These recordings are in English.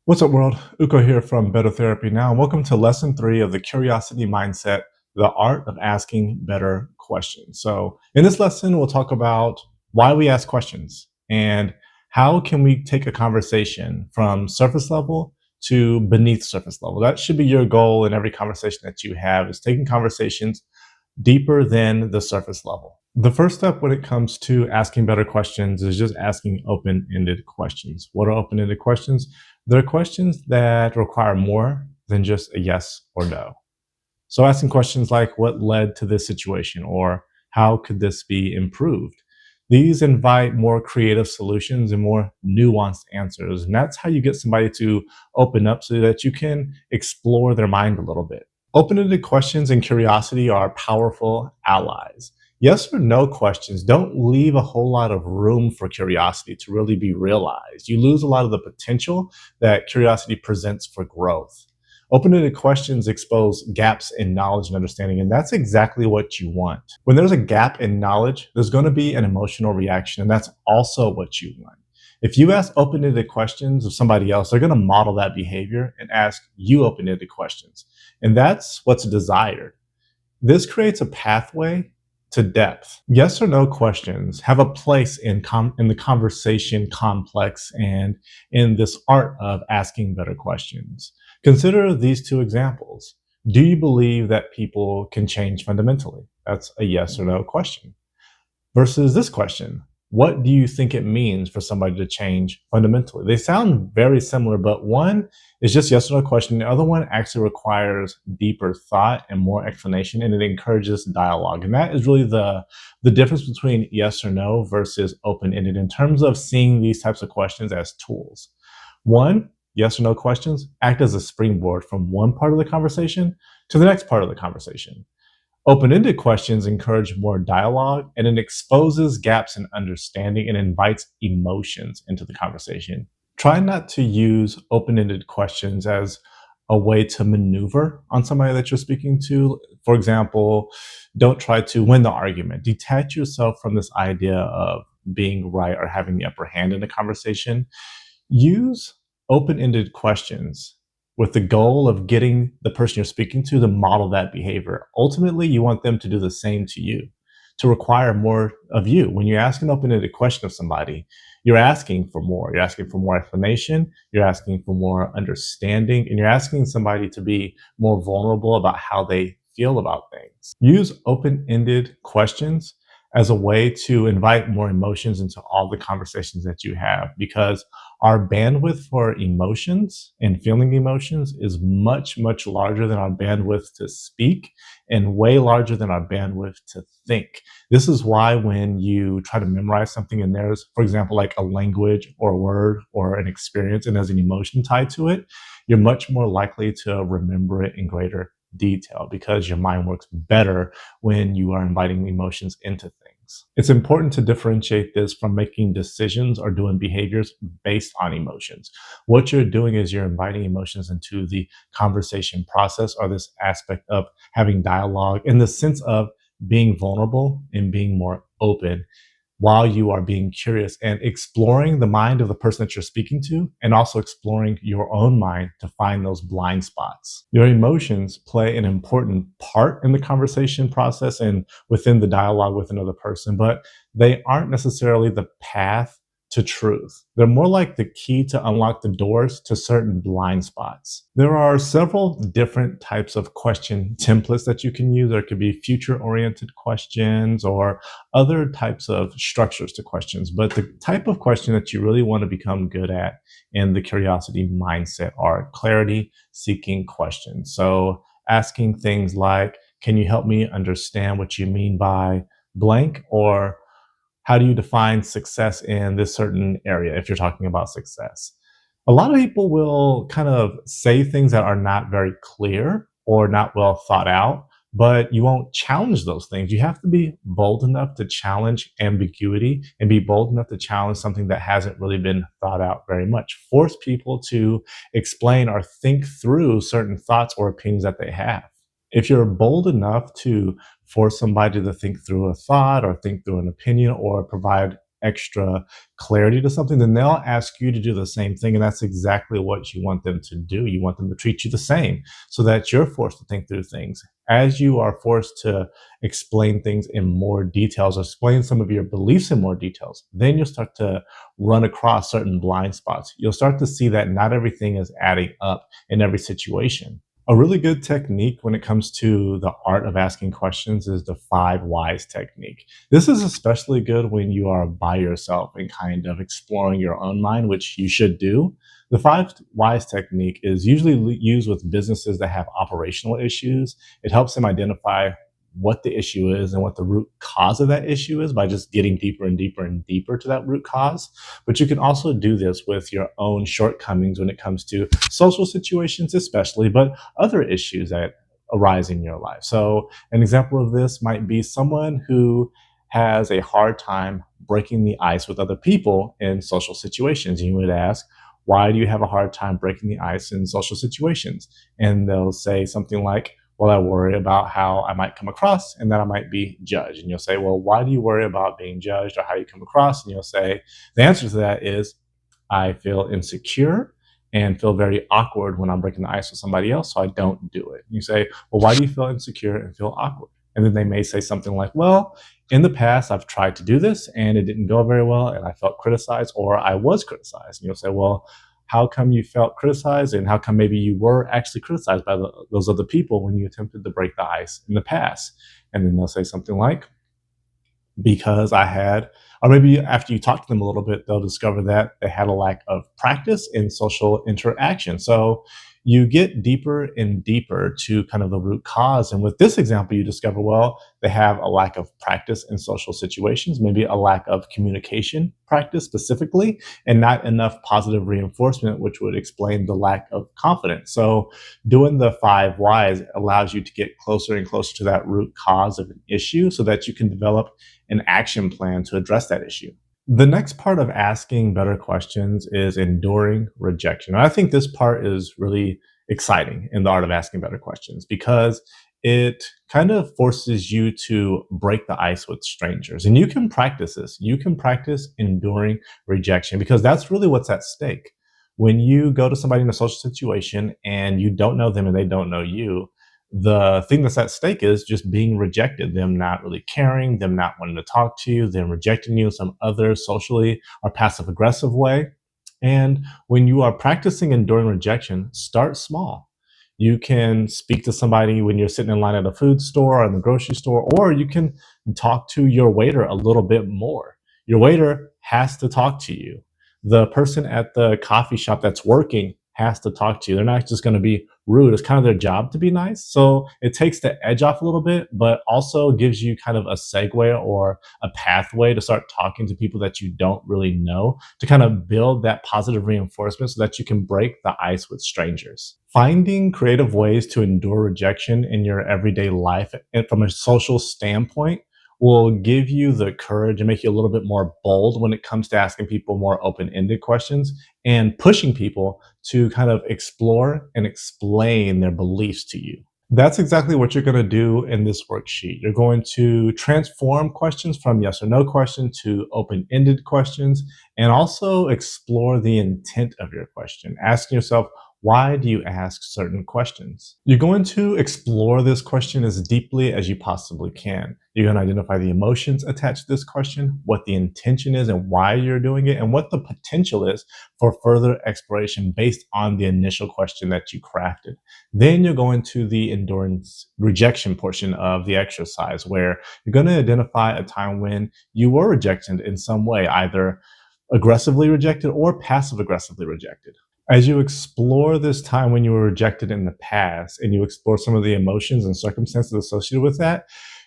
What's up, world? Uko here from Better Therapy Now, and welcome to lesson 3 of the Curiosity Mindset, the art of asking better questions. So, in this lesson, we'll talk about why we ask questions and how can we take a conversation from surface level to beneath surface level. That should be your goal in every conversation that you have, is taking conversations deeper than the surface level. The first step when it comes to asking better questions is just asking open ended questions. What are open ended questions? They're questions that require more than just a yes or no. So, asking questions like, what led to this situation? Or how could this be improved? These invite more creative solutions and more nuanced answers. And that's how you get somebody to open up so that you can explore their mind a little bit. Open-ended questions and curiosity are powerful allies. Yes or no questions don't leave a whole lot of room for curiosity to really be realized. You lose a lot of the potential that curiosity presents for growth. Open-ended questions expose gaps in knowledge and understanding, and that's exactly what you want. When there's a gap in knowledge, there's going to be an emotional reaction, and that's also what you want. If you ask open-ended questions of somebody else, they're going to model that behavior and ask you open-ended questions. And that's what's desired. This creates a pathway to depth. Yes or no questions have a place in the conversation complex and in this art of asking better questions. Consider these two examples. Do you believe that people can change fundamentally? That's a yes or no question. Versus this question, what do you think it means for somebody to change fundamentally? They sound very similar, but one is just yes or no question. The other one actually requires deeper thought and more explanation, and it encourages dialogue. And that is really the difference between yes or no versus open-ended in terms of seeing these types of questions as tools. One, yes or no questions act as a springboard from one part of the conversation to the next part of the conversation. Open-ended questions encourage more dialogue, and it exposes gaps in understanding and invites emotions into the conversation. Try not to use open-ended questions as a way to maneuver on somebody that you're speaking to. For example, don't try to win the argument. Detach yourself from this idea of being right or having the upper hand in a conversation. Use open-ended questions with the goal of getting the person you're speaking to model that behavior. Ultimately, you want them to do the same to you, to require more of you. When you ask an open-ended question of somebody, you're asking for more. You're asking for more explanation, you're asking for more understanding, and you're asking somebody to be more vulnerable about how they feel about things. Use open-ended questions as a way to invite more emotions into all the conversations that you have, because our bandwidth for emotions and feeling emotions is much, much larger than our bandwidth to speak and way larger than our bandwidth to think. This is why when you try to memorize something and there's, for example, like a language or a word or an experience and there's an emotion tied to it, you're much more likely to remember it in greater detail because your mind works better when you are inviting emotions into things. It's important to differentiate this from making decisions or doing behaviors based on emotions. What you're doing is you're inviting emotions into the conversation process or this aspect of having dialogue in the sense of being vulnerable and being more open while you are being curious and exploring the mind of the person that you're speaking to, and also exploring your own mind to find those blind spots. Your emotions play an important part in the conversation process and within the dialogue with another person, but they aren't necessarily the path to truth. They're more like the key to unlock the doors to certain blind spots. There are several different types of question templates that you can use. There could be future-oriented questions or other types of structures to questions. But the type of question that you really want to become good at in the curiosity mindset are clarity-seeking questions. So asking things like, can you help me understand what you mean by blank? Or how do you define success in this certain area if you're talking about success? A lot of people will kind of say things that are not very clear or not well thought out, but you won't challenge those things. You have to be bold enough to challenge ambiguity and be bold enough to challenge something that hasn't really been thought out very much. Force people to explain or think through certain thoughts or opinions that they have. If you're bold enough to force somebody to think through a thought or think through an opinion or provide extra clarity to something, then they'll ask you to do the same thing. And that's exactly what you want them to do. You want them to treat you the same so that you're forced to think through things. As you are forced to explain things in more details, or explain some of your beliefs in more details, then you'll start to run across certain blind spots. You'll start to see that not everything is adding up in every situation. A really good technique when it comes to the art of asking questions is the five whys technique. This is especially good when you are by yourself and kind of exploring your own mind, which you should do. The five whys technique is usually used with businesses that have operational issues. It helps them identify what the issue is and what the root cause of that issue is by just getting deeper and deeper and deeper to that root cause. But you can also do this with your own shortcomings when it comes to social situations, especially, but other issues that arise in your life. So, an example of this might be someone who has a hard time breaking the ice with other people in social situations. You would ask, why do you have a hard time breaking the ice in social situations? And they'll say something like, well, I worry about how I might come across and that I might be judged. And you'll say, well, why do you worry about being judged or how you come across? And you'll say, the answer to that is, I feel insecure and feel very awkward when I'm breaking the ice with somebody else, so I don't do it. And you say, well, why do you feel insecure and feel awkward? And then they may say something like, well, in the past, I've tried to do this and it didn't go very well and I felt criticized or I was criticized. And you'll say, well, how come you felt criticized and how come maybe you were actually criticized by those other people when you attempted to break the ice in the past? And then they'll say something like, because I had, or maybe after you talk to them a little bit, they'll discover that they had a lack of practice in social interaction. So you get deeper and deeper to kind of the root cause. And with this example, you discover, well, they have a lack of practice in social situations, maybe a lack of communication practice specifically, and not enough positive reinforcement, which would explain the lack of confidence. So doing the five whys allows you to get closer and closer to that root cause of an issue so that you can develop an action plan to address that issue. The next part of asking better questions is enduring rejection. And I think this part is really exciting in the art of asking better questions because it kind of forces you to break the ice with strangers. And you can practice this. You can practice enduring rejection because that's really what's at stake. When you go to somebody in a social situation and you don't know them and they don't know you, the thing that's at stake is just being rejected, them not really caring, them not wanting to talk to you, them rejecting you in some other socially or passive aggressive way. And when you are practicing enduring rejection, start small. You can speak to somebody when you're sitting in line at a food store or in the grocery store, or you can talk to your waiter a little bit more. Your waiter has to talk to you. The person at the coffee shop that's working has to talk to you. They're not just going to be rude. It's kind of their job to be nice. So it takes the edge off a little bit, but also gives you kind of a segue or a pathway to start talking to people that you don't really know to kind of build that positive reinforcement so that you can break the ice with strangers. Finding creative ways to endure rejection in your everyday life and from a social standpoint will give you the courage and make you a little bit more bold when it comes to asking people more open-ended questions and pushing people to kind of explore and explain their beliefs to you. That's exactly what you're going to do in this worksheet. You're going to transform questions from yes or no question to open-ended questions and also explore the intent of your question. Asking yourself, why do you ask certain questions? You're going to explore this question as deeply as you possibly can. You're going to identify the emotions attached to this question, what the intention is and why you're doing it, and what the potential is for further exploration based on the initial question that you crafted. Then you're going to the endurance rejection portion of the exercise, where you're going to identify a time when you were rejected in some way, either aggressively rejected or passive aggressively rejected. As you explore this time when you were rejected in the past and you explore some of the emotions and circumstances associated with that,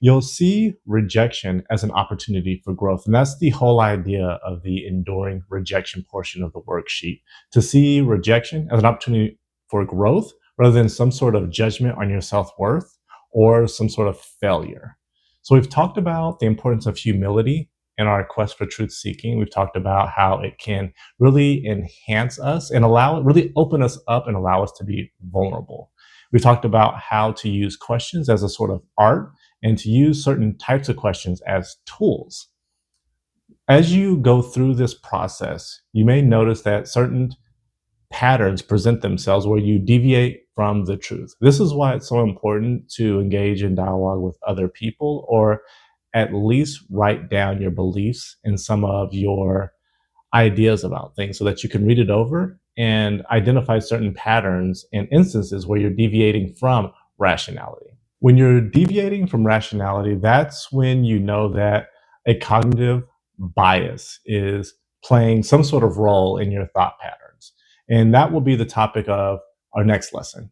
you'll see rejection as an opportunity for growth. And that's the whole idea of the enduring rejection portion of the worksheet, to see rejection as an opportunity for growth rather than some sort of judgment on your self-worth or some sort of failure. So we've talked about the importance of humility in our quest for truth seeking. We've talked about how it can really enhance us and really open us up and allow us to be vulnerable. We've talked about how to use questions as a sort of art and to use certain types of questions as tools. As you go through this process, you may notice that certain patterns present themselves where you deviate from the truth. This is why it's so important to engage in dialogue with other people, or at least write down your beliefs and some of your ideas about things so that you can read it over and identify certain patterns and instances where you're deviating from rationality. When you're deviating from rationality, that's when you know that a cognitive bias is playing some sort of role in your thought patterns. And that will be the topic of our next lesson.